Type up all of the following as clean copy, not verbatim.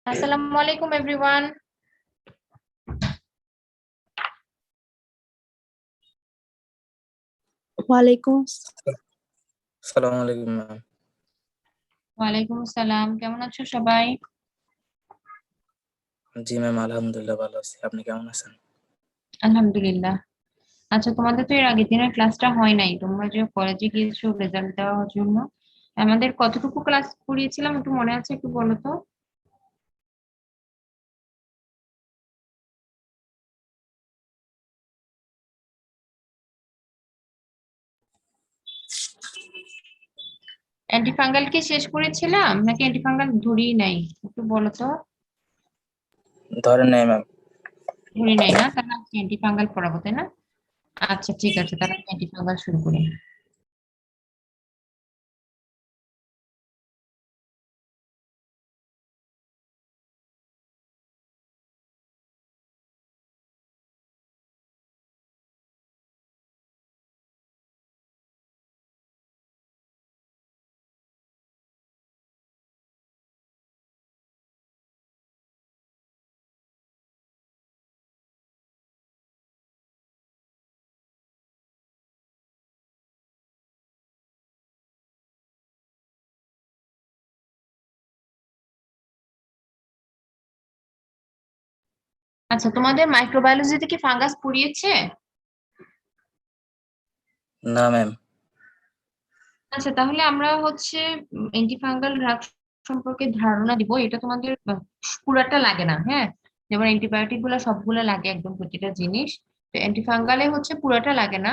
Assalamu alaikum everyone. ওয়ালাইকুম আসসালামু আলাইকুম ম্যাম। ওয়ালাইকুম আসসালাম, কেমন আছো সবাই? জি ম্যাম, আলহামদুলিল্লাহ ভালো আছি। আপনি কেমন আছেন? আলহামদুলিল্লাহ। আচ্ছা, তোমাদের তো এর আগের দিনের ক্লাসটা হয় নাই, তোমরা যে কলেজে গিয়েছো রেজাল্ট দেওয়ার জন্য। আমাদের কতটুকু ক্লাস করিয়েছিলাম একটু মনে আছে, একটু বলো তো। অ্যান্টিফাঙ্গাল কি শেষ করেছিলাম নাকি অ্যান্টিফাঙ্গাল ধরেই নাই, একটু বলো তো। ধরেন নাই ম্যাম। ধরে নাই না, তাহলে আজকে অ্যান্টিফাঙ্গাল পড়াবো তাই না? আচ্ছা ঠিক আছে, তাহলে আমি অ্যান্টিফাঙ্গাল শুরু করি। আচ্ছা, তোমাদের মাইক্রোবায়োলজিতে কি ফাঙ্গাস পড়িয়েছে? না ম্যাম। আচ্ছা, তাহলে আমরা হচ্ছে অ্যান্টিফাঙ্গাল ড্রাগ সম্পর্কে ধারণা দিব। এটা তোমাদের পুরাটা লাগে না, হ্যাঁ। যেমন অ্যান্টিবায়োটিক গুলা সবগুলো লাগে, একদম প্রতিটা জিনিস। তো অ্যান্টিফাঙ্গালে হচ্ছে পুরাটা লাগে না।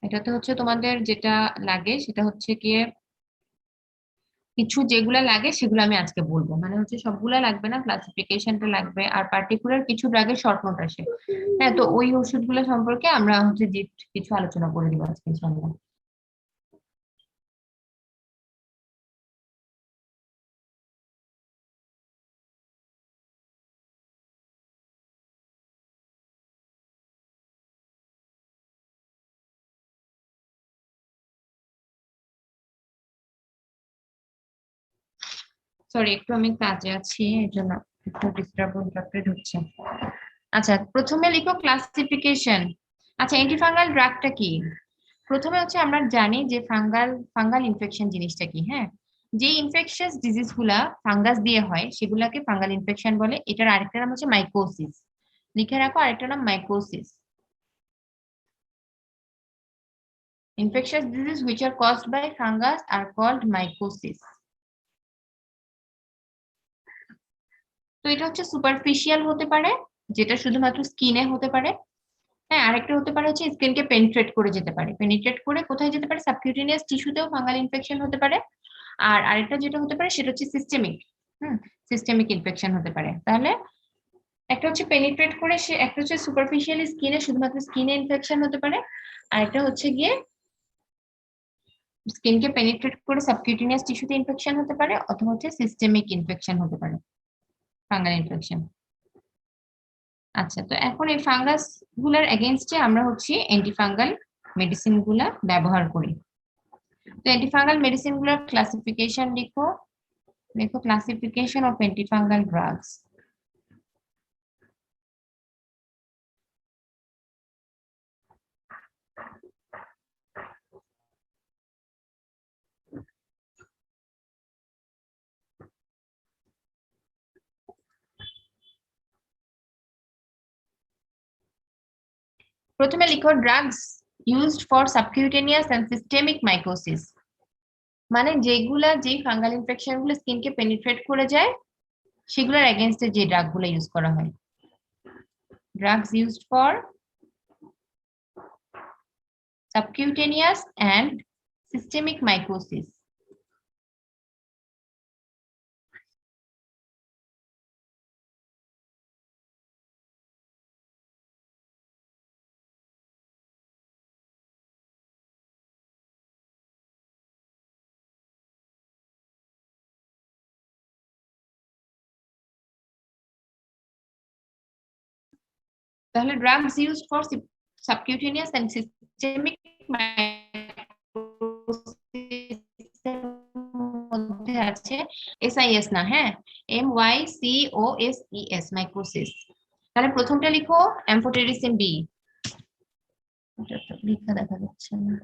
এটাতে হচ্ছে তোমাদের যেটা লাগে সেটা হচ্ছে গিয়ে কিছু যেগুলা লাগে সেগুলো আমি আজকে বলবো, মানে হচ্ছে সবগুলা লাগবে না, ক্লাসিফিকেশনটা লাগবে আর পার্টিকুলার কিছু ড্রাগের শর্ট নোট আসে। হ্যাঁ, তো ওই ওষুধগুলো সম্পর্কে আমরা হচ্ছে যে কিছু আলোচনা করে দিব আজকে ইনশাআল্লাহ। সরি, একটু আমি কাজে আছি, এই জন্য একটু ডিস্টার্বেড হচ্ছে। আচ্ছা, প্রথমে লিখো ক্লাসিফিকেশন। আচ্ছা, অ্যান্টিফাঙ্গাল ড্রাগটা কি? প্রথমে হচ্ছে আমরা জানি যে ফাঙ্গাল ইনফেকশন জিনিসটা কি, হ্যাঁ। যে ইনফেকশাস ডিজিজ গুলা ফাঙ্গাস দিয়ে হয় সেগুলাকে ফাঙ্গাল ইনফেকশন বলে। এটার আরেকটা নাম হচ্ছে মাইকোসিস। লিখে রাখো, আরেকটা নাম mycosis. Infectious diseases which are caused by fungus are called mycosis. তো এটা হচ্ছে সুপারফিশিয়াল হতে পারে, যেটা শুধুমাত্র স্কিনে হতে পারে। হ্যাঁ, আরেকটা হতে পারে হচ্ছে স্কিনকে পেনিট্রেট করে যেতে পারে। পেনিট্রেট করে কোথায় যেতে পারে? সাবকিউটেনিয়াস টিস্যুতেও ফাঙ্গাল ইনফেকশন হতে পারে। আর আরেকটা যেটা হতে পারে সেটা হচ্ছে সিস্টেমিক। সিস্টেমিক ইনফেকশন হতে পারে। তাহলে একটা হচ্ছে পেনিট্রেট করে, সে একটা হচ্ছে সুপারফিশিয়াল স্কিনে, শুধুমাত্র স্কিনে ইনফেকশন হতে পারে। আরেকটা হচ্ছে গিয়ে স্কিনকে পেনিট্রেট করে সাবকিউটেনিয়াস টিস্যুতে ইনফেকশন হতে পারে, অথবা হচ্ছে সিস্টেমিক ইনফেকশন হতে পারে, ফাঙ্গাল ইনফেকশন। আচ্ছা, তো এখন এই ফাঙ্গাস গুলার এগেইনস্টে আমরা হচ্ছে অ্যান্টিফাঙ্গাল মেডিসিন গুলা ব্যবহার করি। তো অ্যান্টিফাঙ্গাল মেডিসিন গুলার ক্লাসিফিকেশন লিখো। দেখো, ক্লাসিফিকেশন অফ অ্যান্টিফাঙ্গাল ড্রাগস। প্রথমে লিখো drugs used for subcutaneous and systemic mycosis. মানে যেই ফাঙ্গাল ইনফেকশন গুলো স্কিনকে পেনিট্রেট করে যায় সেগুলোর এগেইনস্টে যে ড্রাগ গুলো ইউজ করা হয়। Drugs used for subcutaneous and systemic mycosis. তাহলে drugs used for subcutaneous and systemic mycosis মধ্যে আছে, SIS না, হ্যাঁ, MYCOSES, মাইকোসিস। তাহলে প্রথমটা লিখো এমফোটেরিসিন বি। এটা তো লেখা দেখা যাচ্ছে না।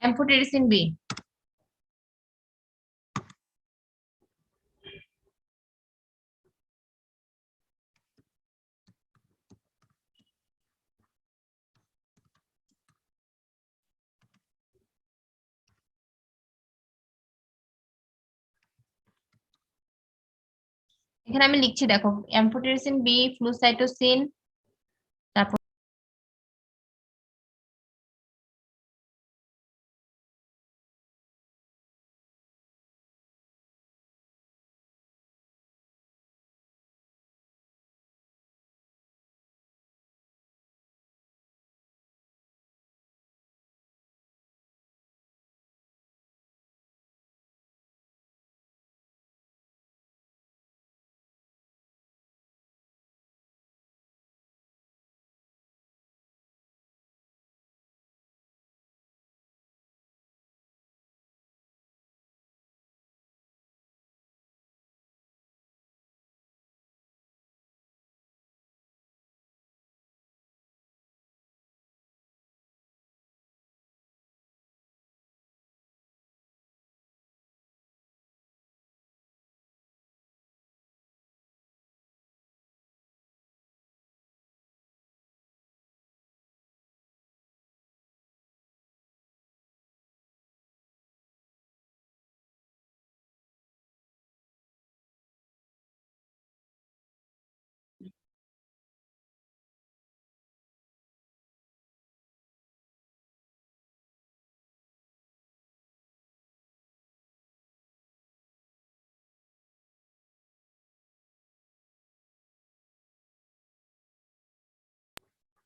Amphotericin B. এখানে আমি লিখছি, দেখো, এমফোটেরিসিন বি, ফ্লুসাইটোসিন, তারপর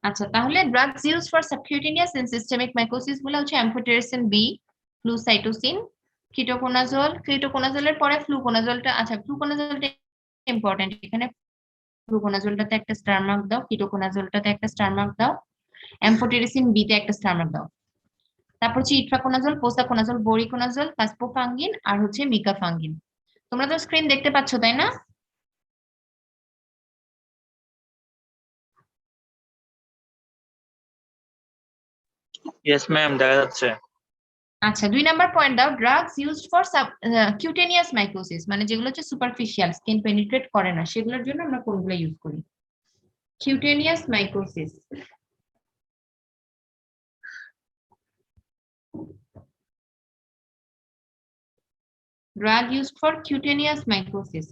আচ্ছা, তাহলে drugs use for subcutaneous and systemic mycosis গুলো হচ্ছে এমফোটেরিসিন বি, ফ্লুসাইটোসিন, কিটোকোনাজল। কিটোকোনাজলের পরে ফ্লুকোনাজলটা, আচ্ছা ফ্লুকোনাজলটা ইম্পর্টেন্ট এখানে। ফ্লুকোনাজলটাতে একটা স্টার মার্ক দাও, কিটোকোনাজলটাতে একটা স্টার মার্ক দাও, এমফোটেরিসিন বি তে একটা স্টার মার্ক দাও। তারপর হচ্ছে ইট্রাকোনাজল, পোসাকোনাজল, বোরিকোনাজল, কাসপোফাঙ্গিন আর হচ্ছে মিকাফাঙ্গিন। তোমরা তো স্ক্রিন দেখতে পাচ্ছ, তাই না? ইয়েস ম্যাম, দেখা যাচ্ছে। আচ্ছা, 2 নাম্বার পয়েন্ট দাও, drugs used for cutaneous mycosis, মানে যেগুলো হচ্ছে সুপারফিশিয়াল, স্কিন পেনিট্রেট করে না, সেগুলোর জন্য আমরা কোনগুলো ইউজ করি? Cutaneous mycosis, drug used for cutaneous mycosis.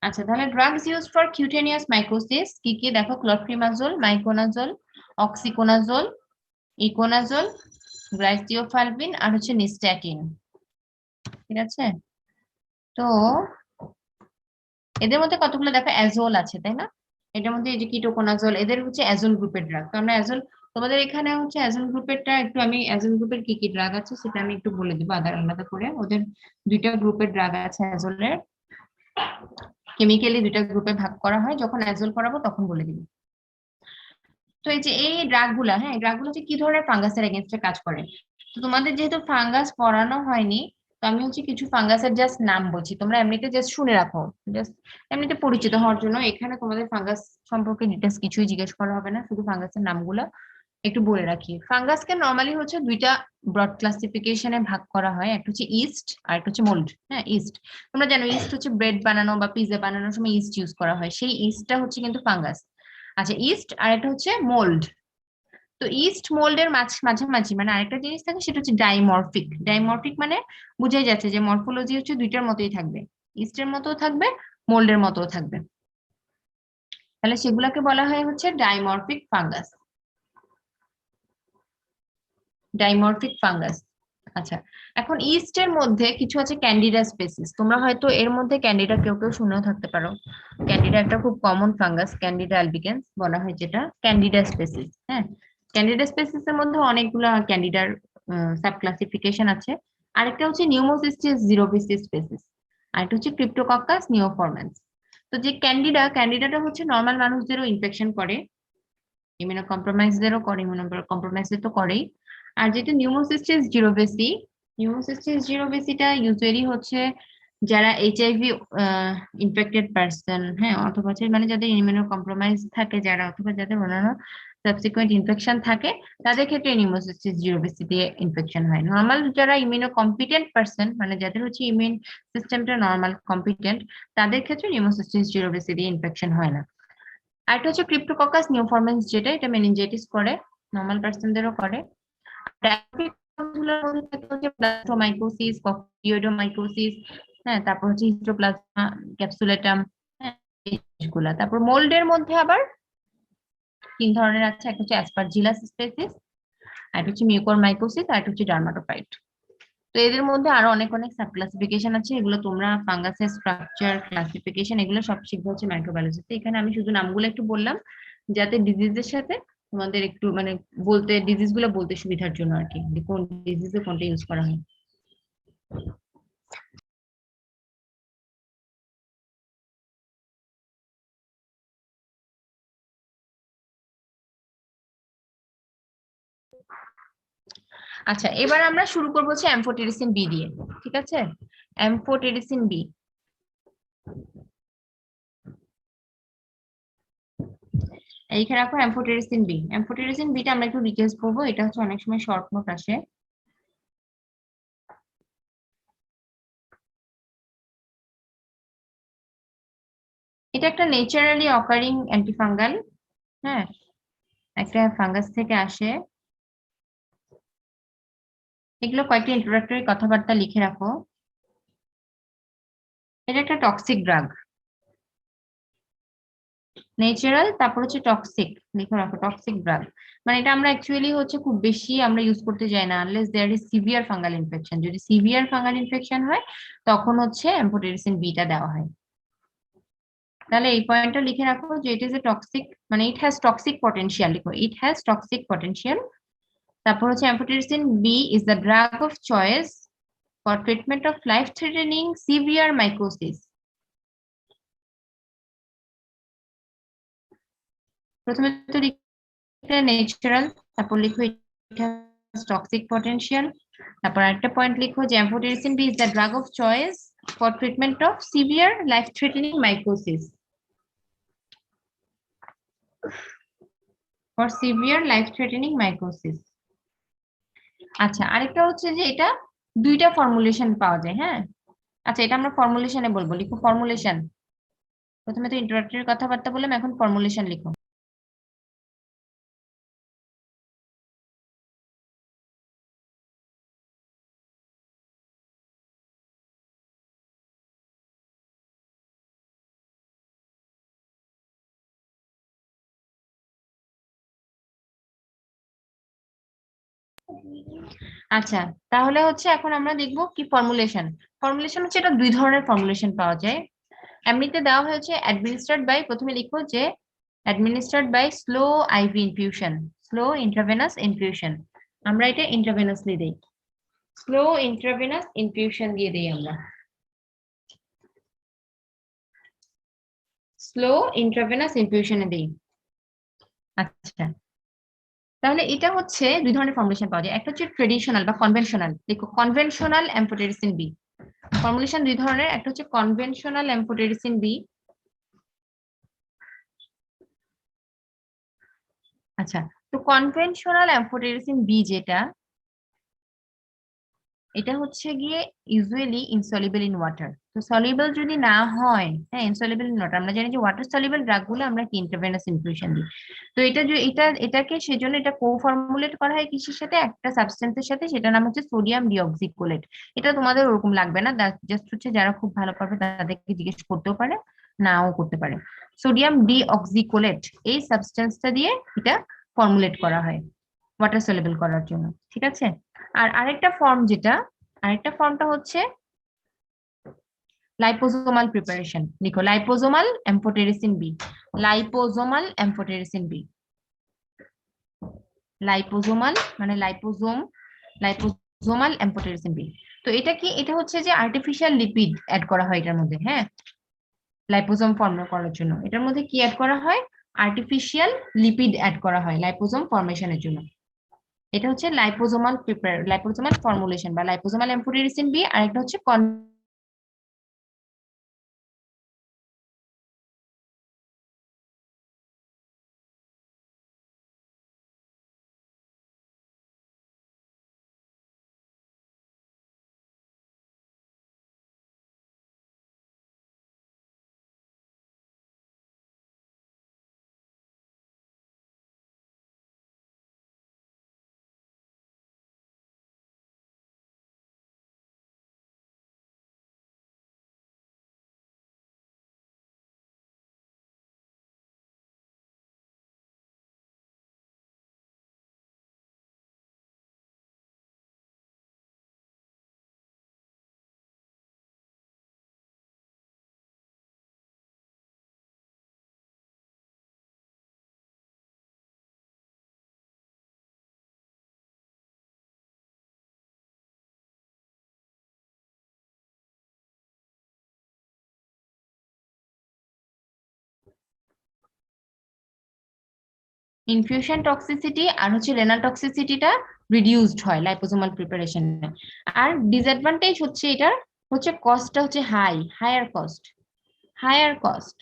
আচ্ছা, তাহলে drugs use for cutaneous mycosis কি কি দেখো? ক্লোট্রিমাজোল, মাইকোনাজোল, অক্সিকোনাজোল, ইকোনাজোল, গ্লাইসিওফালভিন আর হচ্ছে নিস্ট্যাটিন। ঠিক আছে, তো এদের মধ্যে কতগুলো দেখো অ্যাজোল আছে, তাই না? এটার মধ্যে এই যে কিটোকোনাজোল, এদের হচ্ছে অ্যাজোল গ্রুপের ড্রাগ। তো আমরা অ্যাজোল, তোমাদের এখানে হচ্ছে অ্যাজোল গ্রুপেরটা একটু, আমি অ্যাজোল গ্রুপের কি কি ড্রাগ আছে সেটা আমি একটু বলে দিব আলাদা আলাদা করে। ওদের দুইটা গ্রুপের ড্রাগ আছে অ্যাজোলের, কেমিক্যালি দুইটা গ্রুপে ভাগ করা হয়, যখন অ্যাজোল করাবো তখন বলে দিব। তো এই যে এই ড্রাগ গুলা, হ্যাঁ, এই ড্রাগ গুলো হচ্ছে কি ধরনের ফাঙ্গাসের এগেনস্টে কাজ করে। তো তোমাদের যেহেতু ফাঙ্গাস পড়ানো হয়নি, তো আমি হচ্ছে কিছু ফাঙ্গাসের জাস্ট নাম বলছি, তোমরা এমনিতে জাস্ট শুনে রাখো, জাস্ট এমনিতে পরিচিত হওয়ার জন্য। এখানে তোমাদের ফাঙ্গাস সম্পর্কে ডিটেলস কিছুই জিজ্ঞেস করা হবে না, শুধু ফাঙ্গাসের নামগুলো একটু বলে রাখি। ফাঙ্গাসকে নর্মালি হচ্ছে দুইটা ব্রড ক্লাসিফিকেশনে ভাগ করা হয়, একটা হচ্ছে ইস্ট আর একটা হচ্ছে মোল্ড। হ্যাঁ, ইস্ট তোমরা জানো, ইস্ট হচ্ছে ব্রেড বানানো বা পিৎজা বানানোর সময় ইস্ট ইউজ করা হয়, সেই ইস্টটা হচ্ছে কিন্তু ফাঙ্গাস। আচ্ছা, ইস্ট আর একটা হচ্ছে মোল্ড। তো ইস্ট মোল্ডের মাঝামাঝি মানে আরেকটা জিনিস থাকে, সেটা হচ্ছে ডাইমরফিক। ডাইমরফিক মানে বুঝাই যাচ্ছে যে মরফোলজি হচ্ছে দুইটার মতোই থাকবে, ইস্টের মতো থাকবে, মোল্ডের মতো থাকবে। তাহলে সেগুলোকে বলা হয় হচ্ছে ডাইমরফিক ফাঙ্গাস। Dimorphic fungus. আচ্ছা, এখন ইস্টের মধ্যে কিছু আছে ক্যান্ডিডা স্পেসিস, তোমরা হয়তো এর মধ্যে ক্যান্ডিডা কেউ কেউ শুনেও থাকতে পারো। ক্যান্ডিডা একটা খুব কমন ফাঙ্গাস, ক্যান্ডিডা অ্যালবিগেন্স বলা হয় যেটা, ক্যান্ডিডা স্পেসিস। হ্যাঁ, ক্যান্ডিডা স্পেসিস এর মধ্যে অনেকগুলো ক্যান্ডিডার সাব ক্লাসিফিকেশন আছে। আরেকটা হচ্ছে নিউমোসিস্টিস জিরোভিসিস স্পেসিস, আরেকটা হচ্ছে ক্রিপ্টোকক্কাস নিওফরম্যান্স। তো যে ক্যান্ডিডাটা হচ্ছে নর্মাল মানুষদেরও ইনফেকশন করে, ইমিউনো কম্প্রোমাইজদেরও করে, ইমিউনো কম্প্রোমাইজদের তো করেই। আর যেটা নিউমোসিস্টিস জিরোভিসি, নিউমোসিস্টিস জিরোভিসিটা ইউজুয়ালি হচ্ছে যারা এইচআইভি ইনফেক্টেড পার্সন, হ্যাঁ, অথবা মানে যাদের ইমিউনো কম্প্রোমাইজ থাকে যারা, অথবা যাদের অন্যান্য সাবসিকুয়েন্ট ইনফেকশন থাকে, তাদের ক্ষেত্রে নিউমোসিস্টিস জিরোভিসি দিয়ে ইনফেকশন হয়। নর্মাল যারা ইমিউনো কম্পিটেন্ট পার্সন, মানে যাদের হচ্ছে ইমিউন সিস্টেমটা নর্মাল কম্পিটেন্ট, তাদের ক্ষেত্রে নিউমোসিস্টিস জিরোভিসি দিয়ে ইনফেকশন হয় না। আরেকটা হচ্ছে ক্রিপ্টোকক্কাস নিওফরম্যান্স, যেটা এটা মেনিনজাইটিস করে, নর্মাল পার্সনদেরও করে। ডায়াবেটিক গুলোর মধ্যে থাকে হচ্ছে প্লাস্টোমাইকোসিস, ককলিওইডোমাইকোসিস, হ্যাঁ, তারপর হচ্ছে হিস্টোপ্লাজমা ক্যাপসুলেটাম, হ্যাঁ, এইগুলা। তারপর মোল্ডের মধ্যে আবার তিন ধরনের আছে, একটা হচ্ছে অ্যাসপারজিলাস স্পেসিস, আর একটা হচ্ছে মিউকরমাইকোসিস, আর একটা হচ্ছে ডার্মাটোফাইট। তো এদের মধ্যে আরো অনেক অনেক সাব ক্লাসিফিকেশন আছে, এগুলো তোমরা ফাঙ্গাসের স্ট্রাকচার ক্লাসিফিকেশন এগুলো সব শিখবে হচ্ছে মাইক্রোবায়োলজিতে। এখানে আমি শুধু নামগুলো একটু বললাম, যাতে ডিজিজের সাথে তোমাদের একটু মানে বলতে, ডিজিজ গুলো বলতে সুবিধার জন্য আর কি, যে কোন ডিজিজে কোনটা ইউজ করা হয়। আচ্ছা, এবার আমরা শুরু করবো হচ্ছে অ্যামফোটেরিসিন বি দিয়ে। ঠিক আছে, অ্যামফোটেরিসিন বি। এইখানে রাখো অ্যামফোটেরিসিন বি। অ্যামফোটেরিসিন বিটা আমরা একটু ডিটেলস পড়বো, এটা হচ্ছে অনেক সময় শর্ট নোট আসে। এটা একটা নেচারালি অকারিং অ্যান্টিফাঙ্গাল, হ্যাঁ, একটা ফাঙ্গাস থেকে আসে। এগুলো কয়েকটি ইন্ট্রোডাক্টরি কথাবার্তা লিখে রাখো। এটা একটা টক্সিক ড্রাগ, ন্যাচারাল, তারপর হচ্ছে টক্সিক, লিখে রাখো টক্সিক ড্রাগ। মানে এটা আমরা অ্যাকচুয়ালি হচ্ছে খুব বেশি আমরা ইউজ করতে যাই না, unless there is severe fungal infection. যদি সিভিয়ার ফাঙ্গাল ইনফেকশন হয় তখন হচ্ছে অ্যামফোটেরিসিন বিটা দেওয়া হয়। তাহলে এই পয়েন্টটা লিখে রাখো যে ইট ইজ এ টক্সিক, মানে ইট হ্যাজ টক্সিক পটেনশিয়াল, লিখো ইট হ্যাজ টক্সিক পটেনশিয়াল। তারপর হচ্ছে amphotericin B is the drug of choice for treatment of life threatening severe mycosis. প্রথমে তো লিখলে ন্যাচারাল, তারপর লিখো ইট হ্যাজ টক্সিক পটেনশিয়াল। তারপর একটা পয়েন্ট লিখো যে amphotericin B is the drug of choice for treatment of severe life threatening mycosis, for severe life threatening mycosis. আচ্ছা, আরেকটা হচ্ছে যে এটা দুইটা ফর্মুলেশন পাওয়া যায়, হ্যাঁ। আচ্ছা, এটা আমরা ফর্মুলেশনে বলবো, লিখো ফর্মুলেশন। প্রথমে তো ইন্ট্রোডাক্টরি কথাবার্তা বললাম, এখন ফর্মুলেশন লিখো। আচ্ছা, তাহলে হচ্ছে এখন আমরা দেখবো কি ফর্মুলেশন। ফর্মুলেশন হচ্ছে এটা দুই ধরনের ফর্মুলেশন পাওয়া যায়। এমনিতে দেওয়া হয়েছে অ্যাডমিনিস্ট্রেড বাই, প্রথমে লিখো যে administered by slow IV infusion, slow intravenous infusion. আমরা এটা ইন্ট্রাভেনাসলি দেই, স্লো ইন্ট্রাভেনাস ইনফিউশন দিয়ে দেই আমরা, স্লো ইন্ট্রাভেনাস ইনফিউশনে দেই। আচ্ছা, তাহলে এটা হচ্ছে দুই ধরনের ফর্মুলেশন পাওয়া যায়। একটা হচ্ছে ট্রেডিশনাল বা কনভেনশনাল, দেখো কনভেনশনাল এম্ফোটেরিসিন বি ফর্মুলেশন দুই ধরনের, একটা হচ্ছে কনভেনশনাল এম্ফোটেরিসিন বি। আচ্ছা, তো কনভেনশনাল এম্ফোটেরিসিন বি যেটা, এটা হচ্ছে গিয়ে ইউজুয়ালি ইনসলিবল ইন ওয়াটার। তো সলিবল যদি না হয়, হ্যাঁ ইনসলিবল ইন ওয়াটার, আমরা জানি যে ওয়াটার সলিবল ড্রাগ গুলো আমরা কি ইন্টারভেনাস ইনফিউশন দিই। তো এটাকে সেজন্য এটা কোফর্মুলেট করা হয় কিসের সাথে, একটা সাবস্টেন্সের সাথে, সেটার নাম হচ্ছে সোডিয়াম ডিঅক্সিকোলেট। এটা তোমাদের ওরকম লাগবে না, জাস্ট হচ্ছে যারা খুব ভালো পারবে তাদেরকে জিজ্ঞেস করতেও পারে, নাও করতে পারে। সোডিয়াম ডিঅক্সিকোলেট এই সাবস্টেন্সটা দিয়ে এটা ফর্মুলেট করা হয় ওয়াটার সলিবল করার জন্য, ঠিক আছে। আর আরেকটা ফর্মটা হচ্ছে লাইপোজোমাল প্রিপারেশন। লিখো liposomal amphotericin B, liposomal amphotericin B, liposomal মানে লাইপোজোমাল এম্ফোটেরিসিন বি। তো এটা কি, এটা হচ্ছে যে আর্টিফিশিয়াল লিপিড অ্যাড করা হয় এটার মধ্যে, হ্যাঁ লাইপোজোম ফর্ম করার জন্য এটার মধ্যে কি অ্যাড করা হয়, আর্টিফিশিয়াল লিপিড অ্যাড করা হয় লাইপোজোম ফর্মেশনের জন্য। এটা হচ্ছে লাইপোজোমাল ফর্মুলেশন বা লাইপোজোমাল এম্ফোটেরিসিন বি। আর একটা হচ্ছে ইনফিউশন টক্সিসিটি আর হচ্ছে রেনাল টক্সিসিটিটা রিডিউসড হয় লাইপোজোমাল প্রিপারেশনে। আর ডিসঅ্যাডভান্টেজ হচ্ছে এটার হচ্ছে কস্টটা হচ্ছে হায়ার কস্ট।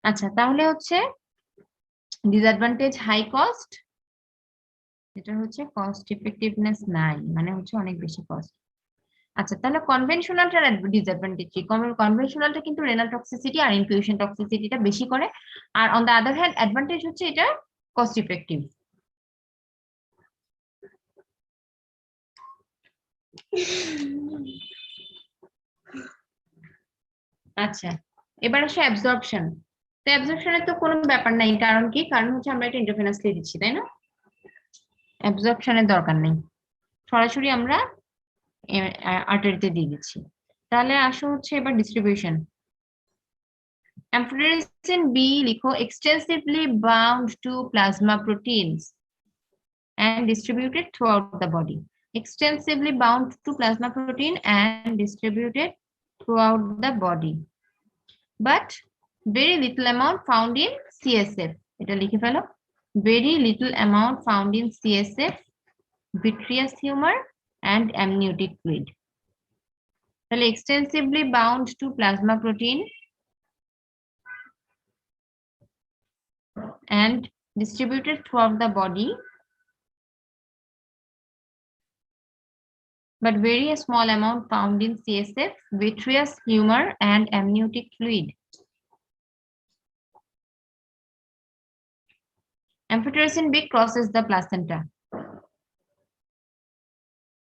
আচ্ছা, তাহলে হচ্ছে ডিসঅ্যাডভান্টেজ হাই কস্ট, এটা হচ্ছে কস্ট ইফেক্টিভনেস নাই, মানে হচ্ছে অনেক বেশি কস্ট। আচ্ছা, তাহলে কনভেনশনালটার ডিসঅ্যাডভান্টেজ কি, কনভেনশনালটা কিন্তু রেনাল টক্সিসিটি আর ইনফিউশন টক্সিসিটিটা বেশি করে। আর on the other hand advantage হচ্ছে এটা কস্ট ইফেক্টিভ। আচ্ছা, এবার আসে অ্যাবজর্পশন। তো অ্যাবজর্পশনের তো কোনো ব্যাপার নাই, কারণ কি, কারণ হচ্ছে আমরা এটা ইন্টারভেনাসলি দিচ্ছি, তাই না, অ্যাবজর্পশনের দরকার নেই, সরাসরি আমরা আর্টারিতে দিয়ে দিচ্ছি। তাহলে আসো হচ্ছে এবার ডিস্ট্রিবিউশন। Amphotericin B লিখো extensively bound to plasma proteins and distributed throughout the body. Extensively bound to plasma protein and distributed throughout the body, but very little amount found in CSF. এটা লিখে ফেলো, very little amount found in CSF, vitreous humor and amniotic fluid. তাহলে extensively bound to plasma protein and distributed throughout the body, but very small amount found in CSF, vitreous humor, and amniotic fluid. Amphotericin B crosses the placenta.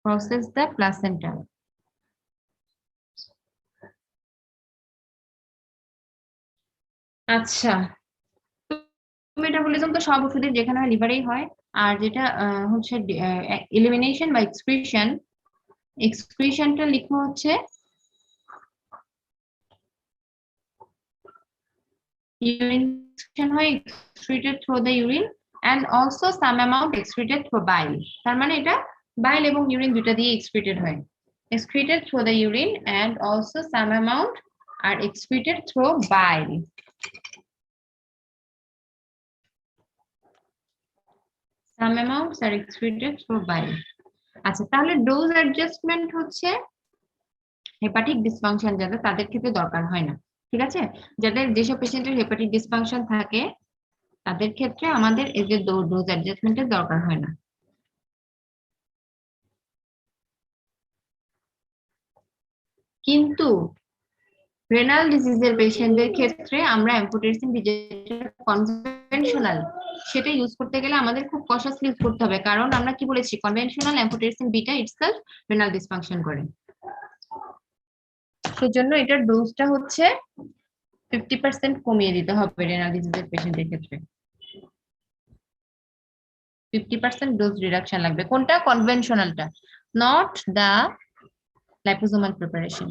Crosses the placenta. আচ্ছা, metabolism তো সব ওষুধের যেখানে হয় লিভারেই হয়, আর যেটা হচ্ছে elimination বা এক্সক্রিশনটা লিখো হচ্ছে urine excretion হয় excreted through the urine and also some amount excreted through bile. তার মানে এটা bile এবং urine দুটো দিয়ে excreted হয়. Excreted through the urine and also some amount are excreted through bile. Some amounts are excreted through bile. আচ্ছা, তাহলে dose adjustment হচ্ছে হেপাটিক ডিসফাংশন যাদের, তাদের ক্ষেত্রে দরকার হয় না, ঠিক আছে? যাদের যেসব পেশেন্টের হেপাটিক ডিসফাংশন থাকে তাদের ক্ষেত্রে আমাদের এই যে ডোজ অ্যাডজাস্টমেন্টের দরকার হয় না। কিন্তু রেনাল ডিজিজের পেশেন্টদের ক্ষেত্রে আমরা অ্যাম্ফোটেরিসিন বি যেটা কনভেনশনাল সেটা ইউজ করতে গেলে আমাদের খুব কশাসলি ইউজ করতে হবে, কারণ আমরা কি বলেছি conventional amphotericin beta itself renal dysfunction করে। সেজন্য এটার ডোজটা হচ্ছে 50% কমিয়ে দিতে হবে রেনাল ডিজিজের পেশেন্টের ক্ষেত্রে। 50% ডোজ রিডাকশন লাগবে। কোনটা? কনভেনশনালটা, নট দা লাইপোসোমাল প্রিপারেশন।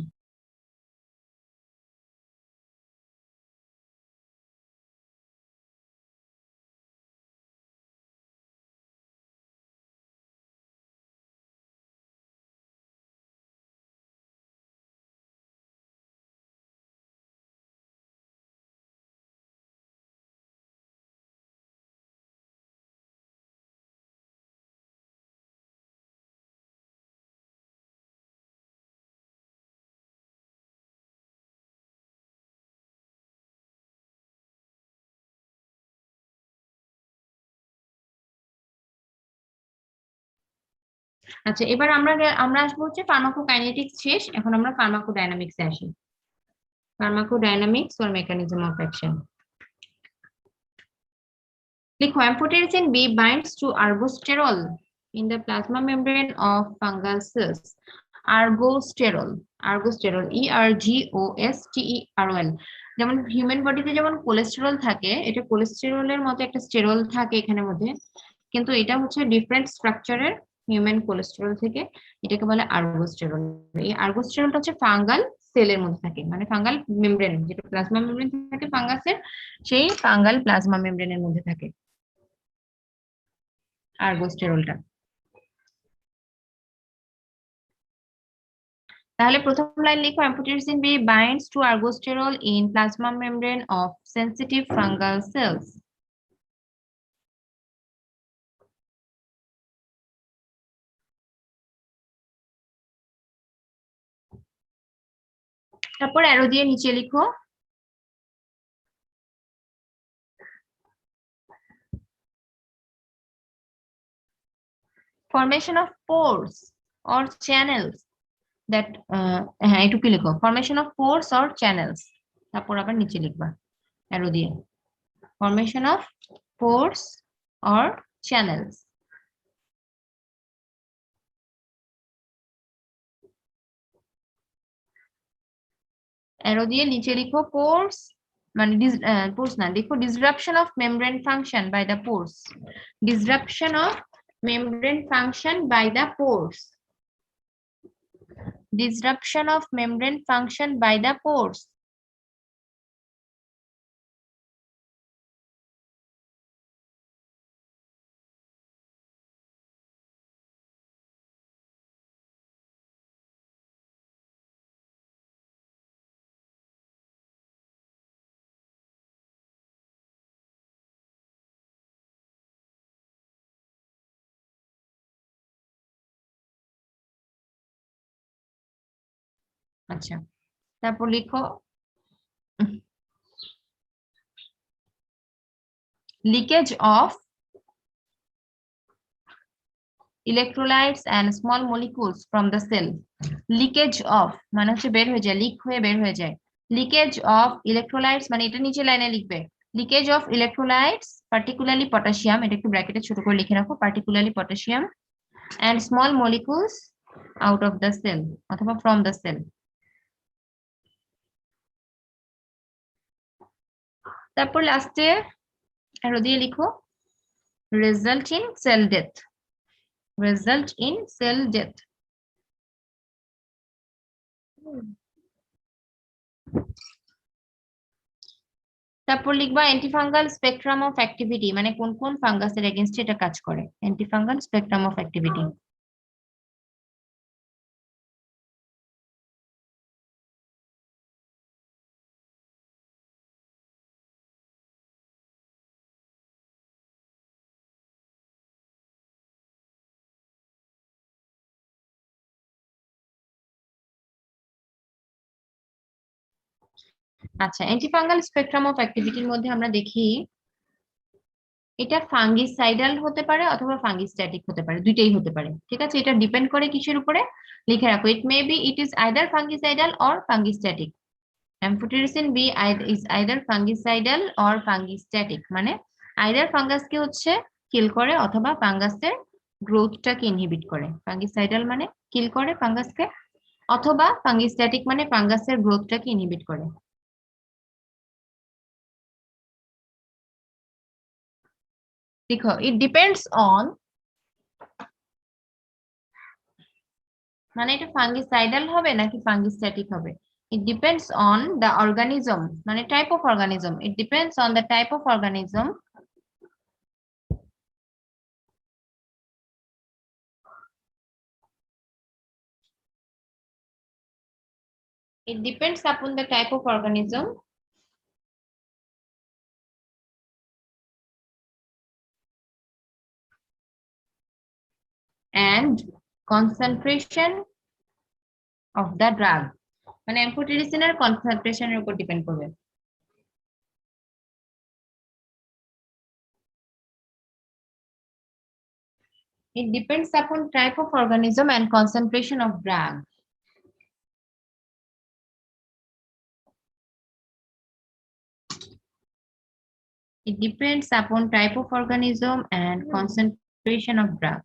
আচ্ছা, এবার আমরা আসবো হচ্ছে ফার্মাকোকাইনেটিক্স শেষ, এখন আমরা ফার্মাকোডাইনামিক্সে আসি। Pharmacodynamics or mechanism of action. লিখো amphotericin B binds to ergosterol in the plasma membrane of fungal cells. ergosterol ERGOSTEROL, যেমন হিউম্যান বডিতে যেমন কোলেস্টেরল থাকে, এটা কোলেস্টেরলের মতো একটা স্টেরল থাকে এখানে মধ্যে, কিন্তু এটা হচ্ছে ডিফারেন্ট স্ট্রাকচারের হিউম্যান কোলেস্টেরল থেকে, এটাকে বলে আর্গোস্টেরল। এই আর্গোস্টেরলটা হচ্ছে ফাঙ্গাল সেলের মধ্যে থাকে, মানে ফাঙ্গাল মেমব্রেন, যেটা প্লাজমা মেমব্রেন থাকে ফাঙ্গাসের, সেই ফাঙ্গাল প্লাজমা মেমব্রেনের মধ্যে থাকে আর্গোস্টেরলটা। তাহলে প্রথম লাইন লিখো amphotericin B binds to ergosterol in plasma membrane of sensitive fungal cells. তারপর অ্যারো দিয়ে নিচে লিখো formation of pores or channels that হ্যাঁ একটু কি লিখো formation of pores or channels, তারপর আবার নিচে লিখবা অ্যারো দিয়ে formation of pores or channels. Arrow দিয়ে নিচে লিখো pores, মানে pores না, লিখো disruption of membrane function by the pores. Disruption of membrane function by the pores. Disruption of membrane function by the pores. আচ্ছা, তারপর লিখো leakage of electrolytes and small molecules from the cell. Leakage of মানে হচ্ছে বের হয়ে যায়, leak হয়ে বের হয়ে যায়। Leakage of electrolytes মানে এটা নিচে লাইনে লিখবে, leakage of electrolytes particularly potassium, এটা একটু ব্র্যাকেটে ছোট করে লিখে রাখো, particularly potassium and small molecules out of the cell অথবা from the cell. তারপর লাস্টে অ্যারো দিয়ে লিখো result in cell death, result in cell death. তারপর লিখবা অ্যান্টিফাঙ্গাল স্পেকট্রাম অফ অ্যাক্টিভিটি, মানে কোন কোন ফাঙ্গাসের এগেইনস্টে এটা কাজ করে, অ্যান্টিফাঙ্গাল স্পেকট্রাম অফ অ্যাক্টিভিটি। আচ্ছা, অ্যান্টিফাঙ্গাল স্পেকট্রাম অফ অ্যাক্টিভিটির মধ্যে আমরা দেখি এটা ফাঙ্গিসাইডাল হতে পারে অথবা ফাঙ্গিস্ট্যাটিক হতে পারে, দুইটাই হতে পারে। ঠিক আছে, এটা ডিপেন্ড করে কিসের উপরে, লিখে রাখো it may be it is either fungicidal or fungistatic. Amphotericin B is either fungicidal or fungistatic, মানে আইদার ফাঙ্গাসকে হচ্ছে কিল করে অথবা ফাঙ্গাসের গ্রোথটাকে ইনহিবিট করে। ফাঙ্গিসাইডাল মানে কিল করে ফাঙ্গাসকে, অথবা ফাঙ্গিস্ট্যাটিক মানে ফাঙ্গাসের গ্রোথটাকে ইনহিবিট করে। দেখো ইট ডিপেন্ডস অন, মানে এটা ফাঙ্গিসাইডাল হবে নাকি ফাঙ্গিস্ট্যাটিক হবে, it depends on the organism, মানে type of organism, it depends on the type of organism it depends upon the type of organism and concentration of the drug, মানে অ্যাম্ফোটেরিসিনের কনসেন্ট্রেশনের উপর ডিপেন্ড করবে। It depends upon type of organism and concentration of drug. It depends upon type of organism and concentration of drug.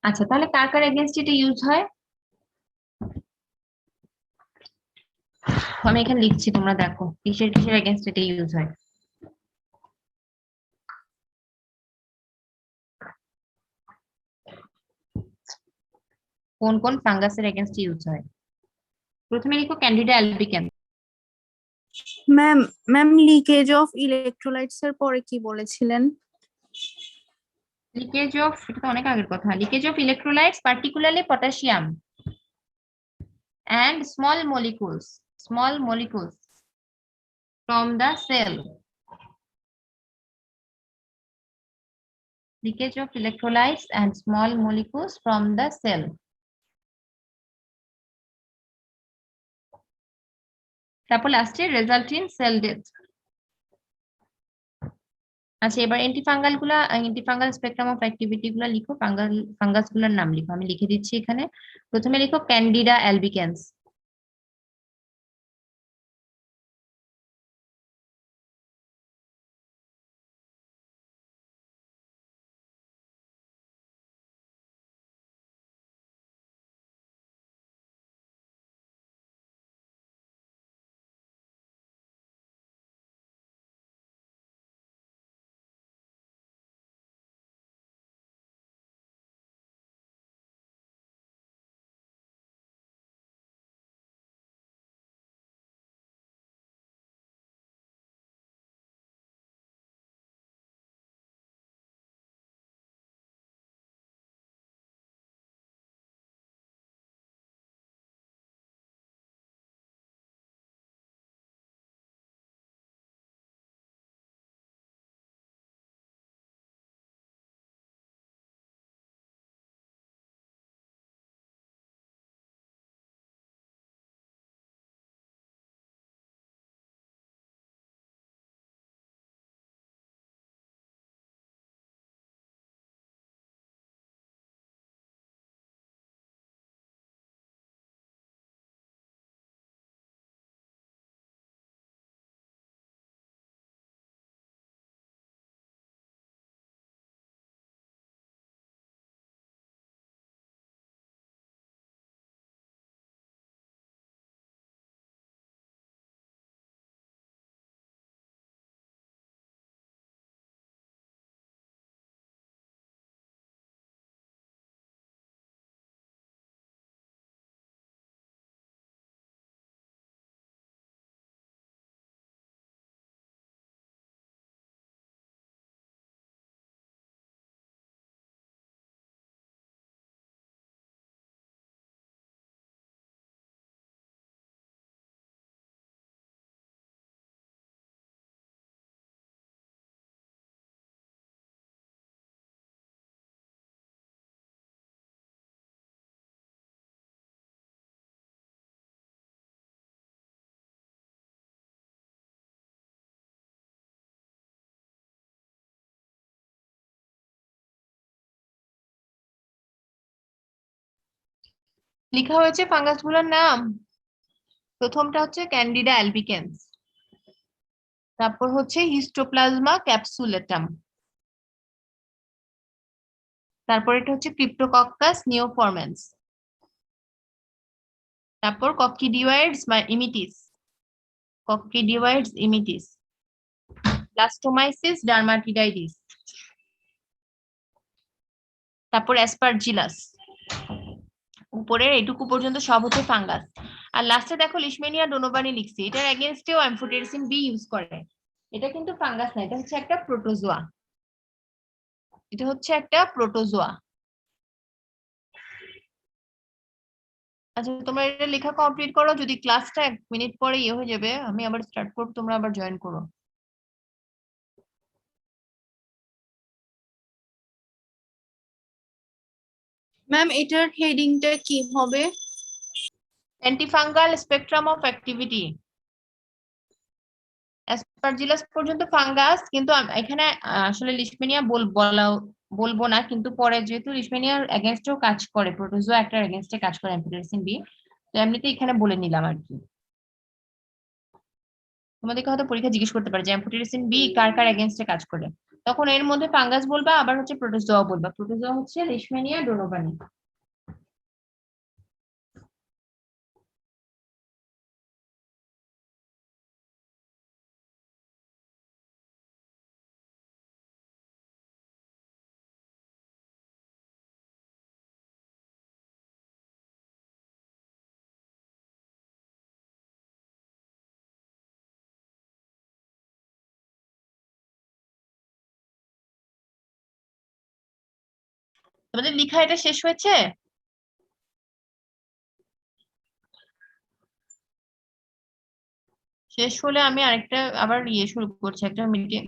আচ্ছা, তাহলে কার কার against এটা use হয়, আমি এখানে লিখছি, তোমরা দেখো কিসের কিসের এগেইনস্ট এটা ইউজ হয়। কোন কোন ফাঙ্গাসের এগেইনস্ট ইউজ হয়, প্রথমে লিখো Candida albicans. Ma'am ma'am leakage of electrolytes এর পরে কি বলেছিলেন? লিকেজ অফ, এটা তো অনেক আগের কথা, leakage of electrolytes particularly potassium and small molecules from the cell. Leakage of electrolytes and small molecules from the cell. তারপর লাস্টে রেজাল্ট ইন সেল ডেথ। আচ্ছা, এবার অ্যান্টিফাঙ্গাল স্পেকট্রাম অফ অ্যাক্টিভিটি গুলা লিখো, ফাঙ্গাস গুলার নাম লিখো, আমি লিখে দিচ্ছি এখানে। প্রথমে লিখো ক্যান্ডিডা অ্যালবিক্যান্স, লেখা হয়েছে ফাঙ্গাস গুলোর নাম। প্রথমটা হচ্ছে ক্যান্ডিডা অ্যালবিকেন্স, তারপর হচ্ছে হিস্টোপ্লাজমা ক্যাপসুলেটাম, তারপর এটা হচ্ছে ক্রিপ্টোকক্কাস নিওফরমেন্স, তারপর কক্কিডিওয়েডস ইমিটিস, ব্লাস্টোমাইসিস ডার্মাটিডাইডিস, তারপর অ্যাসপারজিলাস। উপরের এটুকু পর্যন্ত সব হচ্ছে ফাঙ্গাস। আর লাস্টে দেখো লিশমেনিয়া ডোনোভানি লিখছে, এটার এগেনস্টেও অ্যামফোটেরিসিন বি ইউজ করে। এটা কিন্তু ফাঙ্গাস না, এটা হচ্ছে একটা প্রোটোজোয়া। এটা হচ্ছে একটা প্রোটোজোয়া। আচ্ছা তোমরা এটা লেখা কমপ্লিট করো, যদি ক্লাসটা 1 মিনিট পরে ইয়ে হয়ে যাবে আমি আবার স্টার্ট করব, তোমরা আবার জয়েন করো। ম্যাম এটার হেডিংটা কি হবে? Antifungal spectrum of activity. Aspergillus পর্যন্ত ফাঙ্গাস, কিন্তু এখানে আসলে লিশমেনিয়া বলবো না, কিন্তু পরে যেহেতু লিশমেনিয়ার এগেনস্টেও কাজ করে, প্রোটোজোয়া একটা এগেনস্টে কাজ করে অ্যাম্ফোটেরিসিন বি, তো এমনিতে এখানে বলে নিলাম আর কি। তোমাদেরকে হয়তো পরীক্ষা জিজ্ঞেস করতে পারে যে অ্যাম্ফোটেরিসিন বি কার কার এগেনস্টে কাজ করে, তখন এর মধ্যে ফাঙ্গাস বলবা, আবার হচ্ছে প্রোটোজোয়া বলবা। প্রোটোজোয়া হচ্ছে লিশমেনিয়া ডোনোভানি। তোমাদের লেখা এটা শেষ হয়েছে? শেষ হলে আমি আরেকটা আবার ইয়ে শুরু করছি, একটা মিটিং।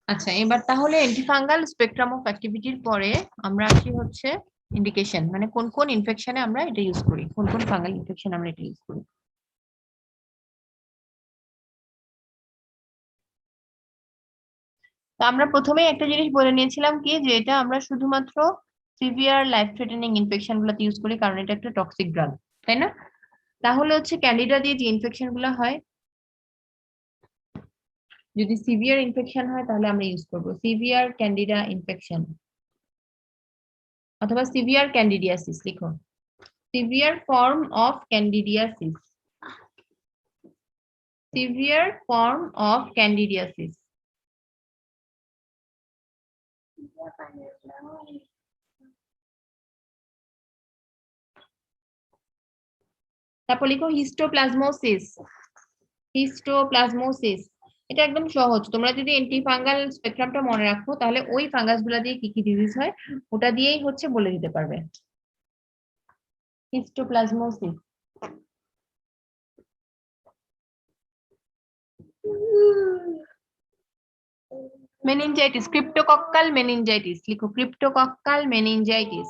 আচ্ছা, এবার তাহলে অ্যান্টিফাঙ্গাল স্পেকট্রাম অফ অ্যাক্টিভিটির পরে আমরা আসি হচ্ছে ইন্ডিকেশন, মানে কোন কোন ইনফেকশনে আমরা এটা ইউজ করি, কোন কোন ফাঙ্গাল ইনফেকশন আমরা এটা ইউজ করি। তো আমরা প্রথমেই একটা জিনিস বলে নিয়েছিলাম কি, যে এটা আমরা শুধুমাত্র সিভিয়ার লাইফ থ্রেটেনিং ইনফেকশন গুলোতে ইউজ করি, কারণ এটা একটা টক্সিক ড্রাগ, তাই না? তাহলে হচ্ছে ক্যান্ডিডা দিয়ে যে ইনফেকশন গুলো হয়, যদি সিভিয়ার ইনফেকশন হয় তাহলে আমরা ইউজ করবো সিভিয়ার ক্যান্ডিডা ইনফেকশন অথবা সিভিয়ার ক্যান্ডিডিয়াসিস। লিখো severe form of candidiasis, severe form of candidiasis. তারপর লিখো হিস্টোপ্লাজমোসিস, হিস্টোপ্লাজমোসিস। এটা একদম সহজ, তোমরা যদি অ্যান্টিফাঙ্গাল স্পেকট্রামটা মনে রাখো তাহলে ওই ফাঙ্গাস গুলা দিয়ে কি কি ডিজিজ হয় ওটা দিয়েই হচ্ছে বলে দিতে পারবে। হিস্টোপ্লাজমোসিস। Meningitis, cryptococcal meningitis. লিখো cryptococcal meningitis,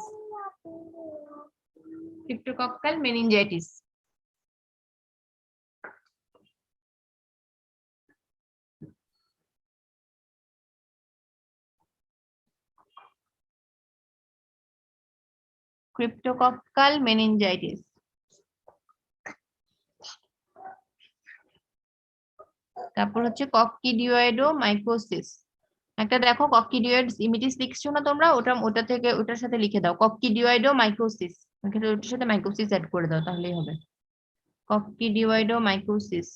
cryptococcal meningitis. Cryptococcal meningitis. তারপর হচ্ছে কক্সিডিওয়েডো মাইকোসিস। একটা দেখো কক্সিডিওয়েড ইমিটিস লিখছো না তোমরা, ওটা থেকে ওটার সাথে লিখে দাও কক্সিডিওয়েডো মাইকোসিস, ওটার সাথে মাইকোসিস অ্যাড করে দাও তাহলেই হবে। কক্সিডিওয়েডো মাইকোসিস।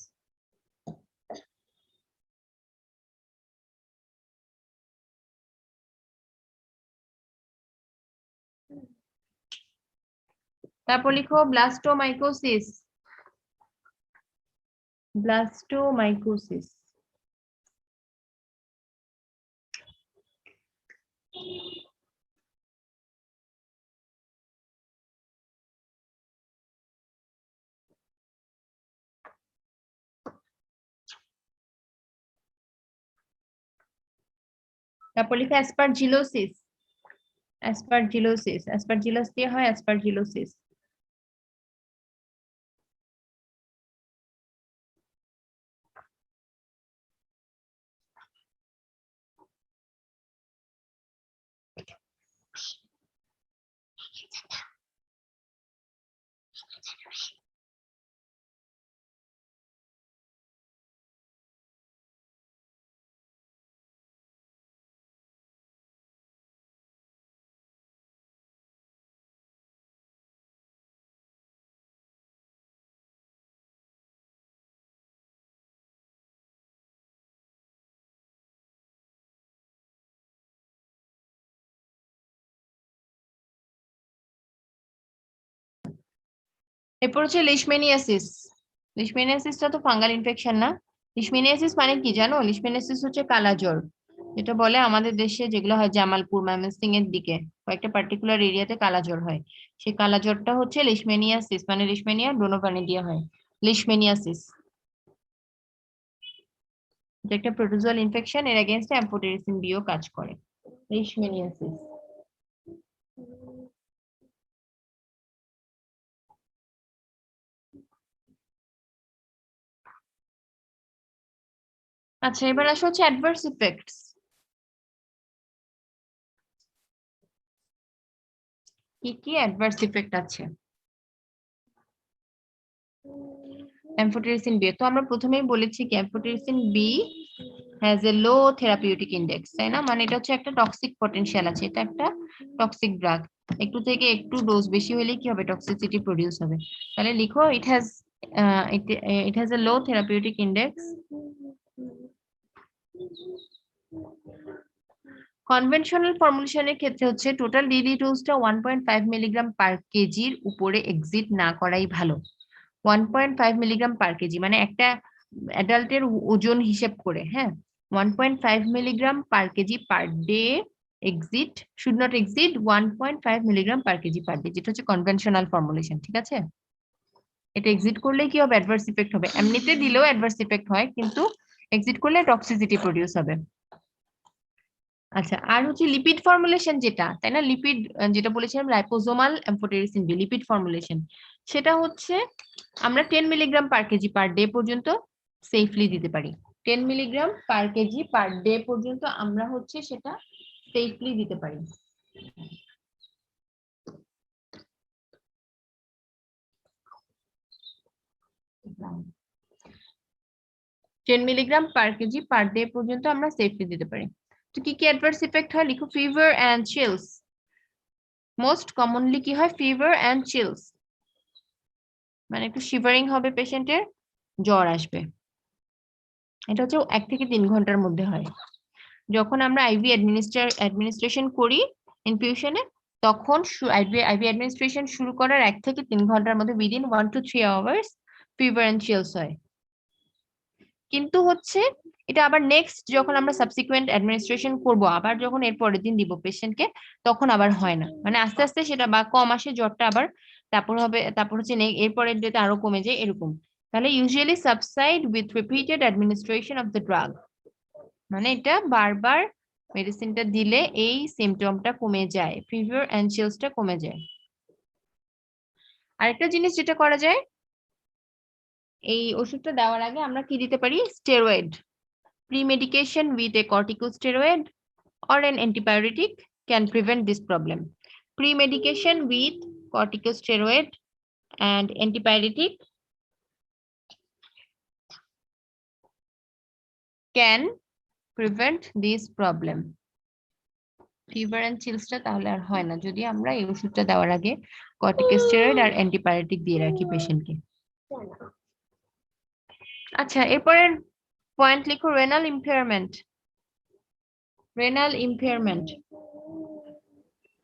তারপর লিখো ব্লাস্টোমাইকোসিস, ব্লাস্টোমাইকোসিস। তারপর লিখো অ্যাসপারজিলোসিস, অ্যাসপারজিলোসিস, অ্যাসপারজিলাস দিয়ে হয় অ্যাসপারজিলোসিস। এরপর হচ্ছে লিশমেনিয়াসিস। লিশমেনিয়াসিসটা তো ফাঙ্গাল ইনফেকশন না? লিশমেনিয়াসিস মানে কি জানো? লিশমেনিয়াসিস হচ্ছে কালাজ্বর, যেটা বলে আমাদের দেশে যেগুলো হয় জামালপুর ময়মনসিংহ এর দিকে কয়েকটা পার্টিকুলার এরিয়াতে কালাজ্বর হয়, সেই কালাজ্বরটা হচ্ছে লিশমেনিয়াসিস, মানে লিশমেনিয়া ডোনোপানি দিয়ে হয় লিশমেনিয়াসিস। এটা একটা প্রোটোজোয়াল ইনফেকশন, এর এগেইনস্টে অ্যাম্ফোটেরিসিন বিও কাজ করে। লিশমেনিয়াসিস। আচ্ছা, এবার আসো হচ্ছে অ্যাডভার্স ইফেক্টস। কি কি অ্যাডভার্স ইফেক্ট আছে অ্যাম্ফোটেরিসিন বি? তো আমরা প্রথমেই বলেছি কি amphotericin B has a low therapeutic index, তাই না? মানে এটা হচ্ছে একটা টক্সিক পটেনশিয়াল আছে, এটা একটা টক্সিক ড্রাগ। একটু থেকে একটু ডোজ বেশি হলে কি হবে? টক্সিসিটি প্রডিউস হবে। তাহলে লিখো it has a low therapeutic index. Conventional ফর্মুলেশনের ক্ষেত্রে হচ্ছে টোটাল ডেইলি ডোজটা 1.5 মিলিগ্রাম পার কেজির উপরে এক্সিট না করাই ভালো। 1.5 মিলিগ্রাম পার কেজি মানে একটা অ্যাডাল্টের ওজন হিসেব করে, হ্যাঁ, 1.5 milligram per KG per day exit should not exceed 1.5 milligram per KG per day, যেটা হচ্ছে কনভেনশনাল ফর্মুলেশন, ঠিক আছে? এটা এক্সিট করলে কি হবে? অ্যাডভার্স ইফেক্ট হবে। এমনিতে দিলেও অ্যাডভার্স ইফেক্ট হয়, কিন্তু এক্সিট করলে টক্সিসিটি প্রডিউস হবে। আচ্ছা, আর হচ্ছে লিপিড ফর্মুলেশন যেটা, তাই না? লিপিড যেটা বলেছিলাম liposomal amphotericin B, lipid formulation, সেটা হচ্ছে আমরা 10 milligram per KG per day পর্যন্ত সেফলি দিতে পারি। 10 milligram per KG per day পর্যন্ত আমরা হচ্ছে সেটা সেফলি দিতে পারি। 10 milligram per KG per day পর্যন্ত আমরা সেফলি দিতে পারি। তো কি কি অ্যাডভার্স ইফেক্ট হয় লিখো। Fever and chills, most commonly কি হয়? ফিভার এন্ড চিলস, মানে একটু শিভারিং হবে পেশেন্টের, জ্বর আসবে। এটা হচ্ছে 1 থেকে 3 ঘন্টার মধ্যে হয়। যখন আমরা আইভি অ্যাডমিনিস্ট্রেশন করি ইনফিউশনে, তখন আইভি অ্যাডমিনিস্ট্রেশন শুরু করার 1 থেকে 3 ঘন্টার মধ্যে within 1 to 3 hours fever and chills হয়। কিন্তু হচ্ছে এটা আবার নেক্সট যখন আমরা সাবসিকুয়েন্ট অ্যাডমিনিস্ট্রেশন করব, আবার যখন এর পরের দিন দিব পেশেন্টকে, তখন আবার হয় না, মানে আস্তে আস্তে সেটা বা কম আসে জ্বরটা, আবার তারপর হচ্ছে এরপরের ডেতে আরো কমে যায় এরকম। তাহলে usually subside with repeated administration of the drug, মানে এটা বারবার মেডিসিনটা দিলে এই সিমটমটা কমে যায়, ফিভার এন্ড চিলসটা কমে যায়। আরেকটা জিনিস যেটা করা যায়, এই ওষুধটা দেওয়ার আগে আমরা কি দিতে পারি? Steroid. Pre-medication with a corticosteroid or an antibiotic can prevent this problem. Pre-medication with corticosteroid and antibiotic can prevent this problem. Fever and chills টা তাহলে আর হয় না যদি আমরা এই ওষুধটা দেওয়ার আগে corticosteroid আর antibiotic দিয়ে রাখি পেশেন্টকে। আচ্ছা, এরপরের পয়েন্ট লিখো, renal impairment. Renal impairment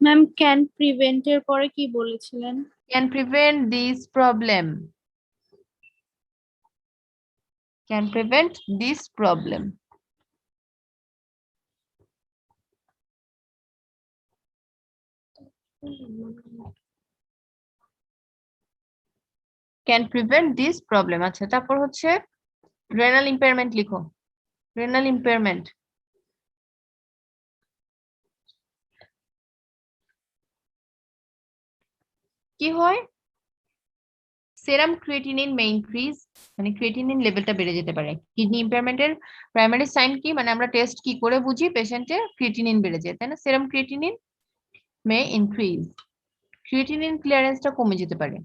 ma'am can prevent এর পরে কি বলেছিলেন? can prevent this problem. Can prevent this problem. Can prevent this problem. আচ্ছা, তারপর হচ্ছে renal impairment লিখো। renal impairment কি হয়? সেরাম ক্রিয়েটিনিন মে ইনক্রিজ, মানে ক্রিয়েটিনিন লেভেলটা বেড়ে যেতে পারে। কিডনি ইম্পেয়ারমেন্টের প্রাইমারি সাইন কি, মানে আমরা টেস্ট কি করে বুঝি পেশেন্টের ক্রিয়েটিনিন বেড়ে যায়, তাই না? Serum creatinine may increase, creatinine ক্লিয়ারেন্সটা কমে যেতে পারে।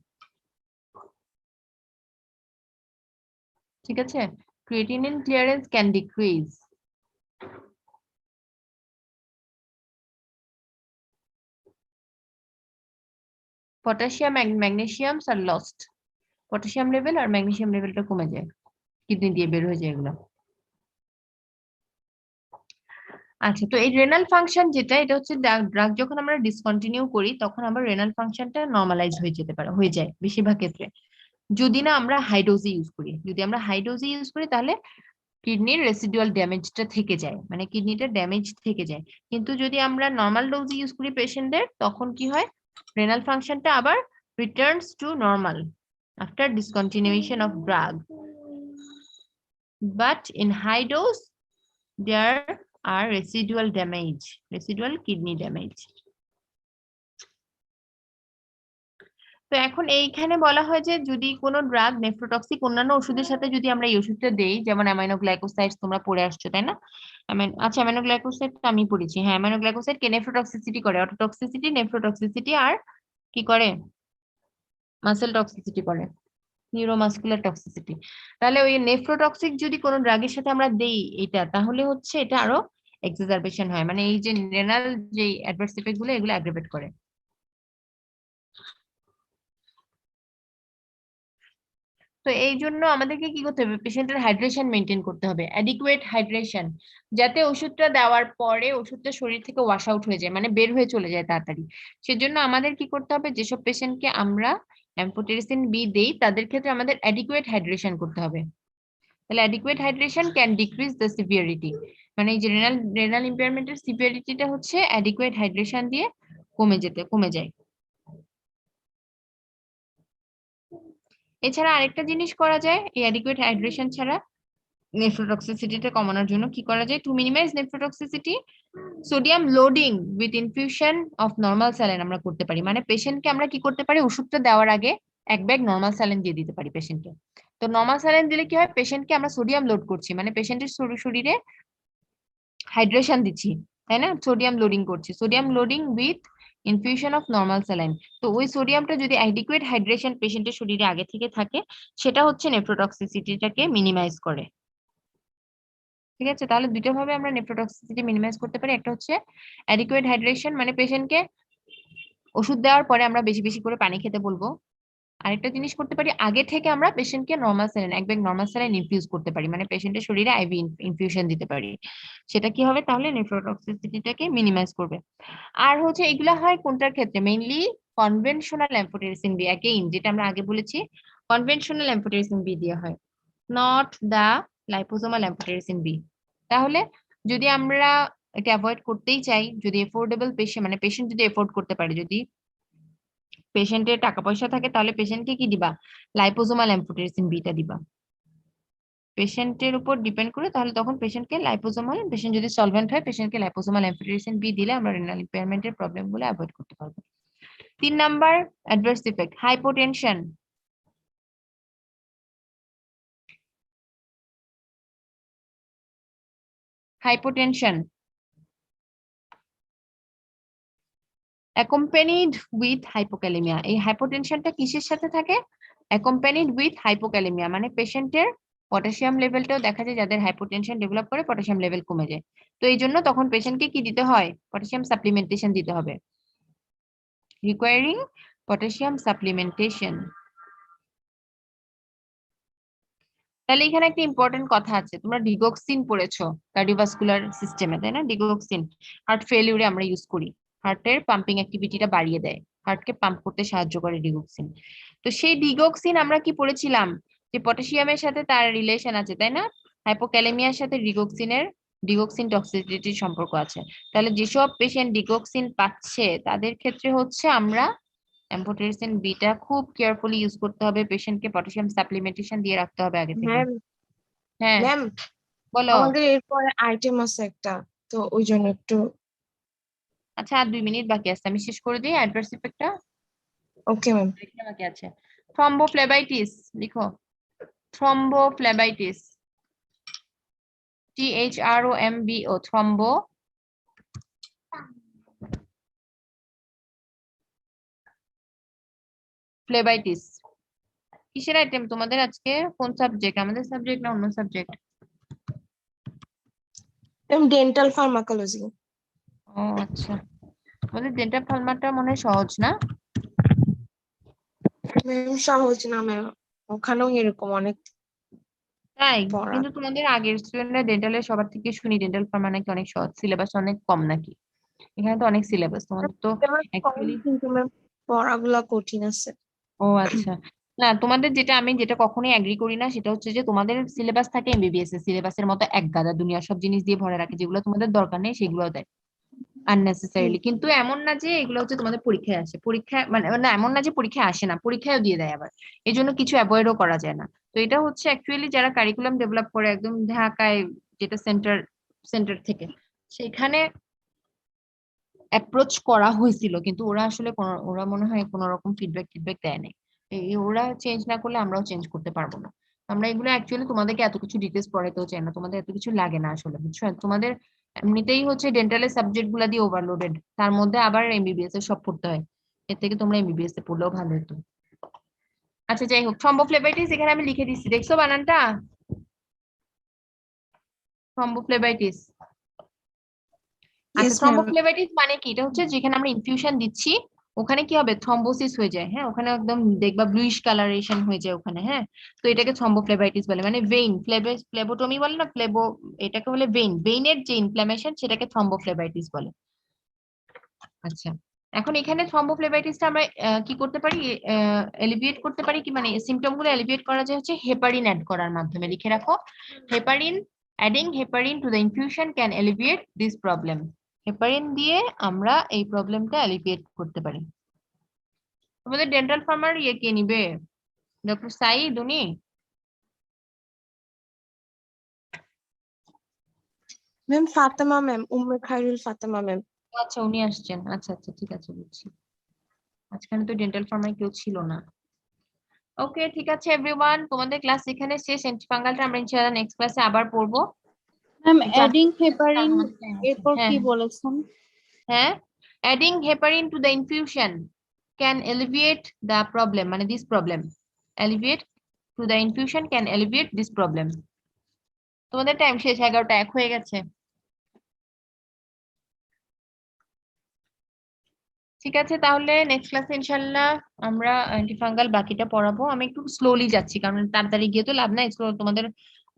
ঠিক আছে, creatinine clearance can decrease. Potassium and magnesiums are lost, potassium level আর ম্যাগনেসিয়াম লেভেলটা কমে যায়, কিডনি দিয়ে বের হয়ে যায় এগুলো। আচ্ছা, তো এই রেনাল ফাংশন যেটা, এটা হচ্ছে ড্রাগ যখন আমরা ডিসকন্টিনিউ করি তখন আবার রেনাল ফাংশনটা নর্মালাইজ হয়ে যায় বেশিরভাগ ক্ষেত্রে, যদি না আমরা হাই ডোজে ইউজ করি। যদি আমরা হাই ডোজে ইউজ করি তাহলে কিডনির রেসিডুয়াল ড্যামেজটা থেকে যায়, মানে কিডনিটা ড্যামেজ থেকে যায়। কিন্তু যদি আমরা নর্মাল ডোজে ইউজ করি পেশেন্টদের, তখন কি হয়? রেনাল ফাংশনটা আবার returns to normal after discontinuation of drug, but in high dose there are residual kidney damage. তো এখন এইখানে বলা হয় যে যদি কোনো ড্রাগ নেফ্রোটক্সিক অন্যান্য ওষুধের সাথে যদি আমরা এই ওষুধটা দেই, যেমন অ্যামাইনোগ্লাইকোসাইড তোমরা পড়ে আসছো তাই না? আচ্ছা, অ্যামাইনোগ্লাইকোসাইড তো আমি পড়েছি, হ্যাঁ। অ্যামাইনোগ্লাইকোসাইড কে নেফ্রোটক্সিসিটি করে, অটোটক্সিসিটি, নেফ্রোটক্সিসিটি আর কি করে? মাসেল টক্সিসিটি করে, নিউরোমাসকুলার টক্সিসিটি। তাহলে ওই নেফ্রোটক্সিক যদি কোনো ড্রাগের সাথে আমরা দেই এটা, তাহলে হচ্ছে এটা আরো এক্সাজারবেশন হয়, মানে এই যে রেনাল যে অ্যাডভার্স ইফেক্ট গুলো এগুলো অ্যাগ্রাভেট করে। তো এই জন্য আমাদেরকে কি করতে হবে? পেশেন্টের হাইড্রেশন মেনটেন করতে হবে, অ্যাডিকুয়েট হাইড্রেশন, যাতে ওষুধটা দেওয়ার পরে ওষুধটা শরীর থেকে ওয়াশ আউট হয়ে যায়, মানে বের হয়ে চলে যায় তাড়াতাড়ি। সেজন্য আমাদের কি করতে হবে? যেসব পেশেন্টকে আমরা এম্ফোটেরিসিন বি দেই তাদের ক্ষেত্রে আমাদের অ্যাডিকুয়েট হাইড্রেশন করতে হবে। তাহলে adequate hydration can decrease the severity, মানে এই যে রেনাল ইম্পেয়ারমেন্টের সিভিয়ারিটিটা হচ্ছে অ্যাডিকুয়েট হাইড্রেশন দিয়ে কমে যায়। এছাড়া আরেকটা জিনিস করা যায় এই অ্যাডিকুয়েট হাইড্রেশন ছাড়া, নেফ্রোটক্সিসিটিটা কমানোর জন্য কি করা যায়? To minimize nephrotoxicity, sodium loading with infusion of normal saline আমরা করতে পারি। মানে পেশেন্টকে আমরা কি করতে পারি, ওষুধটা দেওয়ার আগে এক ব্যাগ নর্মাল স্যালাইন দিয়ে দিতে পারি পেশেন্টকে। তো নর্মাল স্যালাইন দিলে কি হয়, পেশেন্টকে আমরা সোডিয়াম লোড করছি, মানে পেশেন্টের শরীরে হাইড্রেশন দিচ্ছি, তাই না? সোডিয়াম লোডিং করছি, sodium loading with infusion of normal saline. তো ওই সোডিয়ামটা যদি অ্যাডিকুয়েট হাইড্রেশন পেশেন্টের শরীরে আগে থেকে থাকে, সেটা হচ্ছে নেফ্রোটক্সিসিটিটাকে মিনিমাইজ করে। ঠিক আছে, তাহলে দুইটা ভাবে আমরা নেফ্রোটক্সিসিটি মিনিমাইজ করতে পারি। একটা হচ্ছে অ্যাডিকুয়েট হাইড্রেশন, মানে পেশেন্টকে ওষুধ দেওয়ার পরে আমরা বেশি বেশি করে পানি খেতে বলবো। আরেকটা জিনিস করতে পারি, আগে থেকে আমরা পেশেন্টকে নর্মাল স্যালাইন, এক ব্যাগ নর্মাল স্যালাইন ইনফিউজ করতে পারি, মানে পেশেন্টের শরীরে আইভি ইনফিউশন দিতে পারি। সেটা কি হবে, তাহলে নেফ্রোটক্সিসিটিটাকে মিনিমাইজ করবে। আর হচ্ছে এগুলা হয় কোনটার ক্ষেত্রে, মেইনলি কনভেনশনাল এম্ফোটেরিসিন বি, অ্যাগেইন যেটা আমরা আগে বলেছি, কনভেনশনাল এম্ফোটেরিসিন বি দেওয়া হয়, নট দা লাইপোসোমাল এম্ফোটেরিসিন বি। তাহলে যদি আমরা এটা অ্যাভয়েড করতেই চাই, যদি এফোর্ডেবল পেশেন্ট, মানে পেশেন্ট যদি এফোর্ড করতে পারে, যদি পেশেন্টের টাকা পয়সা থাকে, তাহলে পেশেন্টকে কি দিবা, লাইপোসোমাল এম্ফোটেরিসিন বিটা দিবা। পেশেন্টের উপর ডিপেন্ড করে, তাহলে তখন পেশেন্টকে লাইপোসোমাল, পেশেন্ট যদি সলভেন্ট হয়, পেশেন্টকে লাইপোসোমাল এম্ফোটেরিসিন বি দিলে আমরা রেনাল ইম্পেয়ারমেন্টের প্রবলেম গুলো অ্যাভয়েড করতে পারবো। 3 number adverse effect, hypotension. Hypotension accompanied with hypokalemia. এই হাইপোটেনশনটা কিসের সাথে থাকে? অ্যাকম্পানিড উইথ হাইপোক্যালেমিয়া, মানে পেশেন্টের পটাশিয়াম লেভেলটাও দেখা যায়, যাদের হাইপোটেনশন ডেভেলপ করে পটাশিয়াম লেভেল কমে যায়। তো এই জন্য তখন পেশেন্টকে কি দিতে হয়, পটাশিয়াম সাপ্লিমেন্টেশন দিতে হবে, রিকোয়ারিং পটাশিয়াম সাপ্লিমেন্টেশন। তাহলে এখানে একটা ইম্পর্টেন্ট কথা আছে, তোমরা ডিগক্সিন পড়েছো কার্ডিওভাস্কুলার সিস্টেমে, তাই না? ডিগক্সিন হার্ট ফেলিউরে আমরা ইউজ করি, হার্টের পাম্পিং অ্যাক্টিভিটিটা বাড়িয়ে দেয়, হার্টকে পাম্প করতে সাহায্য করে ডিগক্সিন। তো সেই ডিগক্সিন আমরা কি পড়েছিলাম, যে পটাশিয়ামের সাথে তার রিলেশন আছে, তাই না? হাইপোক্যালেমিয়ার সাথে ডিগক্সিন টক্সিসিটির সম্পর্ক আছে। তাহলে যেসব পেশেন্ট ডিগক্সিন পাচ্ছে তাদের ক্ষেত্রে হচ্ছে আমরা এম্ফোটেরিসিন বিটা খুব কেয়ারফুলি ইউজ করতে হবে, পেশেন্টকে পটাশিয়াম সাপ্লিমেন্টেশন দিয়ে রাখতে হবে আগে থেকে। ম্যাম হ্যাঁ ম্যাম বলো। আমাদের এরপরে আইটেম আছে একটা, তো ওই জন্য একটু। আচ্ছা, আর 2 মিনিট বাকি আছে, আমি শেষ করে দিই অ্যাডভার্স ইফেক্টটা। Okay ma'am. বাকি আছে, থ্রম্বোফ্লেবাইটিস লিখো, থ্রম্বোফ্লেবাইটিস, THROMBO, থ্রম্বো ফ্লেবাইটিস। কিসের আইটেম তোমাদের আজকে? কোন সাবজেক্ট, আমাদের সাবজেক্ট না অন্য সাবজেক্ট? Ma'am dental pharmacology. ও আচ্ছা, আমাদের ডেন্টাল ফার্মাটা মনে হয় সহজ না? ম্যাম সহজ না ম্যাম, ওখানেও এরকম অনেক তাই? পড়া। কিন্তু তোমাদের আগের স্টুডেন্টরা ডেন্টালের সবার থেকে শুনি ডেন্টাল ফার্মা নাকি অনেক সহজ, সিলেবাস অনেক কম নাকি? এখানে তো অনেক সিলেবাস, তোমাদের তো সিলেবাস কম, অ্যাকচুয়ালি। কিন্তু ম্যাম পড়াগুলা কঠিন আছে। ও আচ্ছা, না তোমাদের আমি যেটা কখনোই এগ্রি করি না, সেটা হচ্ছে যে তোমাদের সিলেবাস থাকে এমবিবিএস এর সিলেবাসের মতো এক গাদা দুনিয়া সব জিনিস দিয়ে ভরে রাখে, যেগুলো তোমাদের দরকার নেই সেগুলো দেয় আননেসেসারিলি। কিন্তু এমন না যে এগুলো হচ্ছে তোমাদের পরীক্ষায় আসে, পরীক্ষায় মানে না, এমন না যে পরীক্ষায় আসে না, পরীক্ষায়ও দিয়ে দেয় আবার, এই জন্য কিছু অ্যাভয়েডও করা যায় না। তো এটা হচ্ছে অ্যাকচুয়ালি যারা কারিকুলাম ডেভেলপ করে একদম ঢাকায়, যেটা সেন্টার সেন্টার থেকে, সেখানে অ্যাপ্রোচ করা হয়েছিল, কিন্তু ওরা আসলে ওরা মনে হয় কোনো রকম ফিডব্যাক দেয় নাই। ওরা চেঞ্জ না করলে আমরাও চেঞ্জ করতে পারবো না। আমরা এগুলো অ্যাকচুয়ালি তোমাদেরকে এত কিছু ডিটেলস পড়াতেও চাই না, তোমাদের এত কিছু লাগে না আসলে, বুঝছো? তোমাদের এমনিতেই হচ্ছে ডেন্টালের সাবজেক্ট গুলা দিয়ে ওভারলোডেড, তার মধ্যে আবার এমবিবিএস এর সব পড়তে হয়, এর থেকে তোমরা এমবিবিএস এ পড়লেও ভালো হতো। আচ্ছা যাই হোক, থ্রম্বোফ্লেবাইটিস এখানে আমি লিখে দিচ্ছি, দেখছো বানানটা? থ্রম্বোফ্লেবাইটিস। আচ্ছা, ইয়েস ম্যাম। থ্রম্বোফ্লেবাইটিস মানে কি? এটা হচ্ছে যেখানে আমরা ইনফিউশন দিচ্ছি ওখানে কি হবে, থ্রম্বোসিস হয়ে যায়। হ্যাঁ, ওখানে একদম দেখবা ব্লুইশ কালারেশন হয়ে যায় ওখানে। হ্যাঁ, তো এটাকে থ্রম্বোফ্লেবাইটিস বলে, মানে ভেইন ফ্লেবোটমি বলে না, এটাকে বলে ভেইনের যে ইনফ্ল্যামেশন সেটাকে থ্রম্বোফ্লেবাইটিস বলে। আচ্ছা, এখন এখানে থ্রম্বোফ্লেবাইটিসটা আমরা কি করতে পারি, এলিভিয়েট করতে পারি, কি মানে সিমটম গুলো এলিভিয়েট করা যায় হচ্ছে হেপারিন অ্যাড করার মাধ্যমে। লিখে রাখো, heparin, adding heparin to the infusion can alleviate this problem. Heparin দিয়ে আমরা এই প্রবলেমটা এলিভিয়েট করতে পারি। তোমাদের ডেন্টাল ফার্মার কে নিবে? ডক্টর সাইদ উনি? Ma'am Fatema ma'am, Umme Khairul Fatema ma'am. আচ্ছা উনি আসছেন, আচ্ছা আচ্ছা ঠিক আছে বুঝছি। আজকাল তো ডেন্টাল ফার্মায় কেউ ছিল না। ওকে ঠিক আছে এভরিওয়ান, তোমাদের ক্লাস এখানে শেষ। এন্টিফাঙ্গালটা আমরা ইনশাআল্লাহ নেক্সট ক্লাসে আবার পড়বো। ম্যাম একটু অ্যাডিং আজকে হেপারিন আমার time আছে। এরপর হ্যাঁ কি বলেছেন? হ্যাঁ, adding heparin to the infusion can alleviate the problem, মানে this problem, alleviate to the infusion can alleviate this problem. তোমাদের টাইম শেষ, 11টা 1 হয়ে গেছে। ঠিক আছে তাহলে নেক্সট ক্লাসে ইনশাল্লাহ আমরা অ্যান্টিফাঙ্গাল বাকিটা পড়াবো। আমি একটু স্লোলি যাচ্ছি কারণ তাড়াতাড়ি গিয়ে তো লাভ নাই, তোমাদের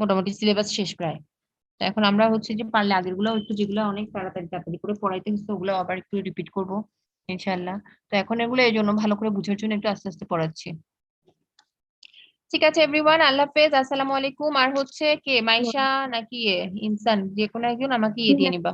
মোটামুটি সিলেবাস শেষ প্রায়। তো এখন আমরা হচ্ছে যে পারলে আগের গুলো একটু, যেগুলো অনেক তাড়াতাড়ি তাড়াতাড়ি করে পড়াইতে হচ্ছে ওগুলো আবার একটু রিপিট করবো ইনশাল্লাহ। তো এখন এগুলো এই জন্য ভালো করে বুঝার জন্য একটু আস্তে আস্তে পড়াচ্ছি। ঠিক আছে এভরিওয়ান, আল্লাহ হাফেজ, আসসালামু আলাইকুম। আর হচ্ছে কে মাইশা নাকি ইনসান, যে কোনো একজন আমাকে দিয়ে নিবা।